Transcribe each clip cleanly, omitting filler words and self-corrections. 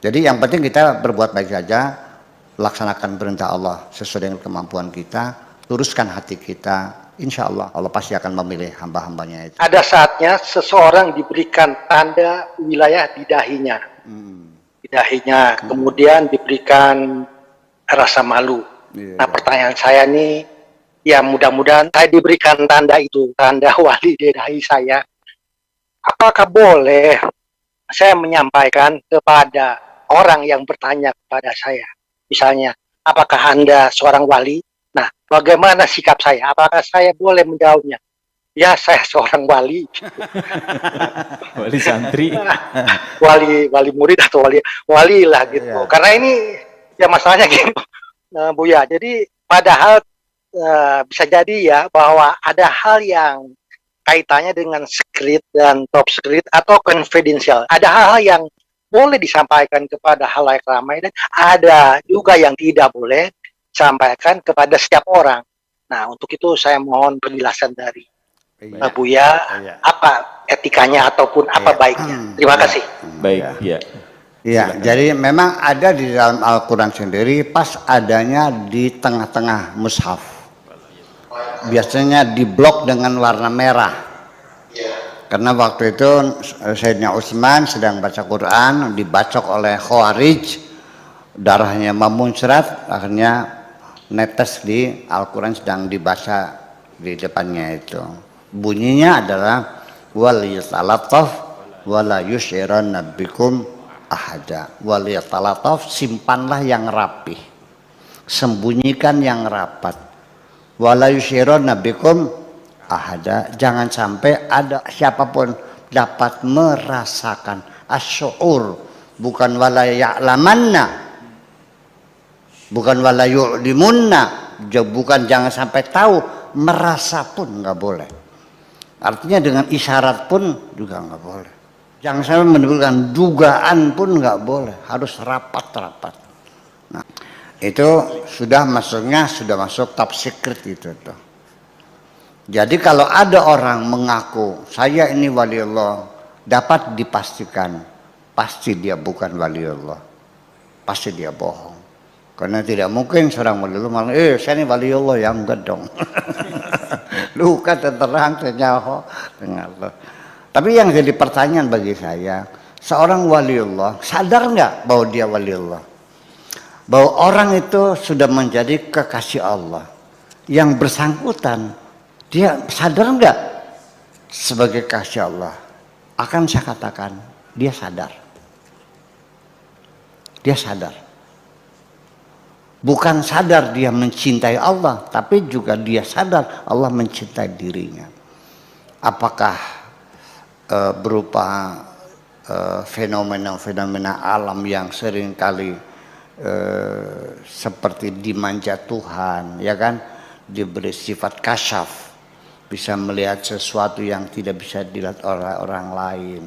Jadi yang penting kita berbuat baik saja, laksanakan perintah Allah sesuai dengan kemampuan kita, luruskan hati kita. Insya Allah, Allah pasti akan memilih hamba-hambanya itu. Ada saatnya seseorang diberikan tanda wilayah di dahinya. Di dahinya, kemudian diberikan rasa malu. Nah, pertanyaan saya nih, ya mudah-mudahan saya diberikan tanda itu, tanda wali di dahi saya. Apakah boleh saya menyampaikan kepada orang yang bertanya kepada saya, misalnya, apakah Anda seorang wali? Nah, bagaimana sikap saya? Apakah saya boleh menjawabnya? Ya, saya seorang wali. Wali santri. wali murid atau wali lah gitu. Yeah. Karena ini ya masalahnya gitu, Buya. Jadi padahal bisa jadi ya bahwa ada hal yang kaitannya dengan secret dan top secret atau confidential. Ada hal-hal yang boleh disampaikan kepada halayak ramai dan ada juga yang tidak boleh disampaikan kepada setiap orang. Nah, untuk itu saya mohon penjelasan dari Buya, apa etikanya ataupun apa baiknya. Terima kasih. Baik, ya. Ya, jadi memang ada di dalam Al-Quran sendiri, pas adanya di tengah-tengah mushaf. Biasanya diblok dengan warna merah. Karena waktu itu Sayyidina Utsman sedang baca Quran, dibacok oleh Khawarij, darahnya memuncrat, akhirnya netes di Al-Quran sedang dibaca di depannya itu. Bunyinya adalah wal yatalataf wala yusyiranna bikum ahada. Wal yatalataf, simpanlah yang rapih, sembunyikan yang rapat. Wala yusyiranna bikum ahada, jangan sampai ada siapapun dapat merasakan asy'ur, bukan wala ya'lamanna, bukan wala yu'limunna, bukan jangan sampai tahu, merasa pun nggak boleh. Artinya dengan isyarat pun juga nggak boleh. Jangan sampai menimbulkan dugaan pun nggak boleh, harus rapat-rapat. Nah, itu sudah masuk top secret itu tuh. Jadi kalau ada orang mengaku saya ini waliullah, dapat dipastikan pasti dia bukan waliullah, pasti dia bohong. Karena tidak mungkin seorang waliullah malah, saya ini waliullah, ya enggak dong. Luka terang senyaho dengan Allah. Tapi yang jadi pertanyaan bagi saya, seorang waliullah sadar nggak bahwa dia waliullah? Bahwa orang itu sudah menjadi kekasih Allah. Yang bersangkutan, dia sadar nggak sebagai kasih Allah? Akan saya katakan, dia sadar. Dia sadar. Bukan sadar dia mencintai Allah, tapi juga dia sadar Allah mencintai dirinya. Apakah berupa fenomena-fenomena alam yang seringkali seperti dimanja Tuhan, ya kan, diberi sifat kasyaf, bisa melihat sesuatu yang tidak bisa dilihat oleh orang lain.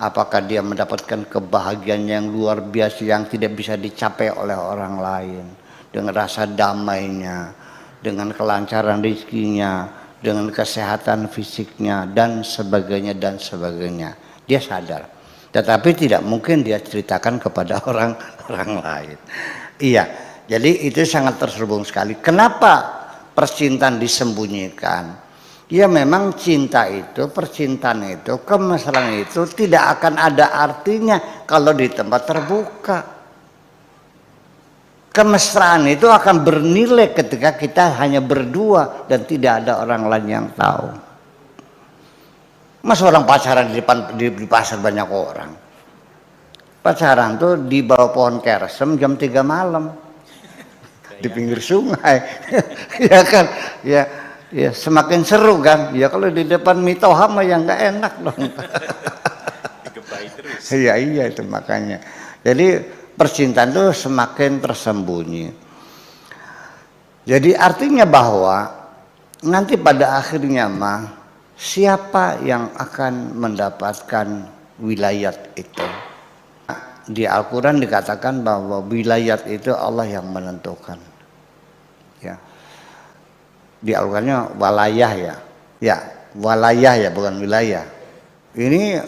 Apakah dia mendapatkan kebahagiaan yang luar biasa yang tidak bisa dicapai oleh orang lain, dengan rasa damainya, dengan kelancaran rezekinya, dengan kesehatan fisiknya, dan sebagainya dan sebagainya. Dia sadar, tetapi tidak mungkin dia ceritakan kepada orang lain. Iya, jadi itu sangat terhubung sekali. Kenapa percintaan disembunyikan? Ya memang cinta itu, percintaan itu, kemesraan itu tidak akan ada artinya kalau di tempat terbuka. Kemesraan itu akan bernilai ketika kita hanya berdua dan tidak ada orang lain yang tahu. Masa orang pacaran di pasar banyak orang. Pacaran tuh di bawah pohon kersem jam 3 malam. Di pinggir sungai. Ya kan? Ya semakin seru kan? Ya kalau di depan mitoha mah yang nggak enak dong. Iya itu makanya. Jadi percintaan itu semakin tersembunyi. Jadi artinya bahwa nanti pada akhirnya mah siapa yang akan mendapatkan wilayat itu? Di Al-Quran dikatakan bahwa wilayat itu Allah yang menentukan. Ya. Di Al-Qurannya walayah ya. Ya, walayah ya bukan wilayah. Ini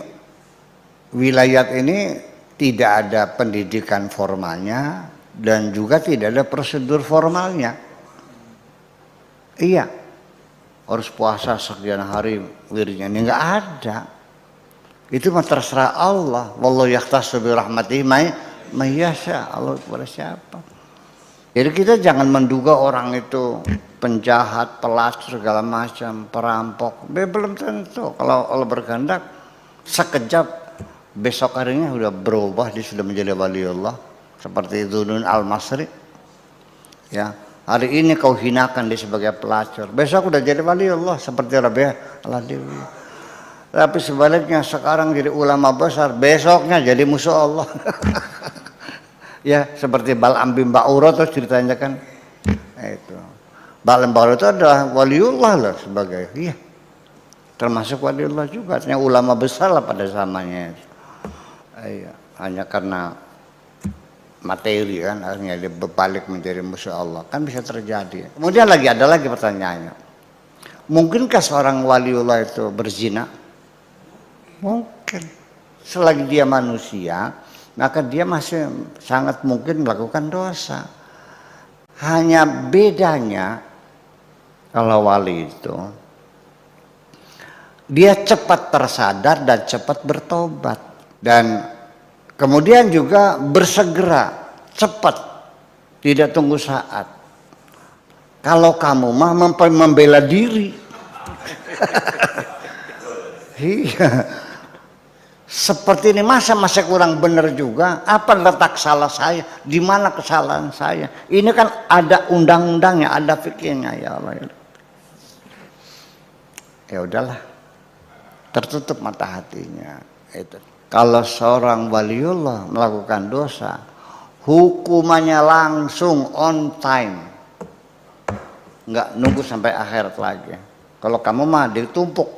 wilayat ini tidak ada pendidikan formalnya dan juga tidak ada prosedur formalnya. Iya, harus puasa sekian hari wiridnya, ini nggak ada. Itu mah terserah Allah. Wallahu yahtassu bi rahmatihi may yasha. Allah kepada siapa. Jadi kita jangan menduga orang itu penjahat, pelacur segala macam, perampok. Belum tentu. Kalau Allah berkehendak sekejap besok harinya sudah berubah, dia sudah menjadi waliullah seperti Dzunun al-Masri. Ya, hari ini kau hinakan dia sebagai pelacur, besok udah jadi waliullah seperti Rabi'ah al-Adawi. Tapi sebaliknya sekarang jadi ulama besar, besoknya jadi musuh Allah. Ya, seperti Bal'am bin Ba'urah terus ceritanya kan. Itu. Bal'am bin Ba'urah itu adalah waliullah lah sebagai. Iya. Termasuk waliullah juga, artinya ulama besar lah pada zamannya. Iya, hanya karena materi kan akhirnya dia berbalik menjadi musuh Allah, kan bisa terjadi. Kemudian ada lagi pertanyaannya. Mungkinkah seorang waliullah itu berzina? Mungkin. Selagi dia manusia, maka dia masih sangat mungkin melakukan dosa. Hanya bedanya kalau wali itu dia cepat tersadar dan cepat bertobat, dan kemudian juga bersegera, cepat, tidak tunggu saat. Kalau kamu mah membela diri, iya. Seperti ini masa kurang benar juga. Apa letak salah saya? Di mana kesalahan saya? Ini kan ada undang-undangnya, ada fikihnya, ya Allah. Ya udahlah, tertutup mata hatinya. Itu. Kalau seorang waliullah melakukan dosa, hukumannya langsung on time, nggak nunggu sampai akhirat lagi. Kalau kamu mah ditumpuk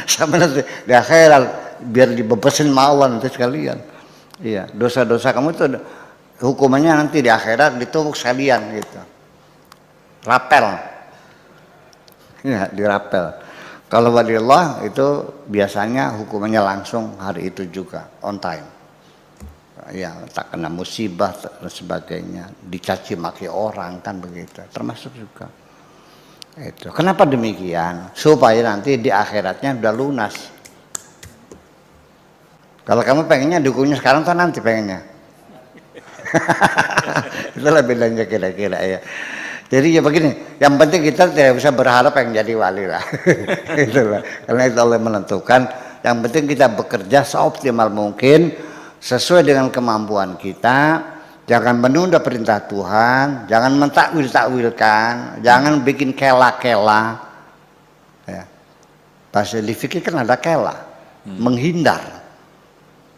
sama nanti di akhirat, biar dibebasin mawan nanti sekalian. Iya, dosa-dosa kamu itu hukumannya nanti di akhirat ditumpuk sekalian gitu. Rapel. Ya, dirapel. Kalau waliullah itu biasanya hukumannya langsung hari itu juga, on time. Ya, tak kena musibah dan sebagainya, dicaci maki orang kan begitu, termasuk juga. Itu. Kenapa demikian? Supaya nanti di akhiratnya udah lunas. Kalau kamu pengennya dukungnya sekarang atau nanti pengennya? Itulah bedanya kira-kira ya. Jadi ya begini, yang penting kita tidak bisa berharap yang jadi wali lah. Itulah. Karena itu Allah menentukan. Yang penting kita bekerja seoptimal mungkin sesuai dengan kemampuan kita. Jangan menunda perintah Tuhan, jangan mentakwil-takwilkan, jangan bikin kela-kela. Ya. Bahasa di fikih kan ada kela, menghindar.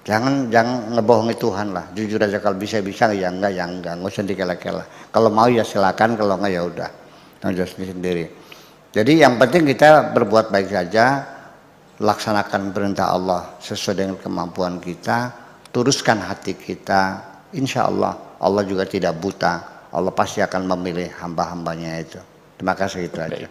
Jangan ngebohongi Tuhan lah. Jujur aja kalau bisa ya enggak, nggak usah dikela-kela. Kalau mau ya silakan, kalau enggak ya udah. Tanggung sendiri. Jadi yang penting kita berbuat baik saja, laksanakan perintah Allah sesuai dengan kemampuan kita, teruskan hati kita. Insya Allah, Allah juga tidak buta. Allah pasti akan memilih hamba-hambanya itu. Terima kasih, itu aja.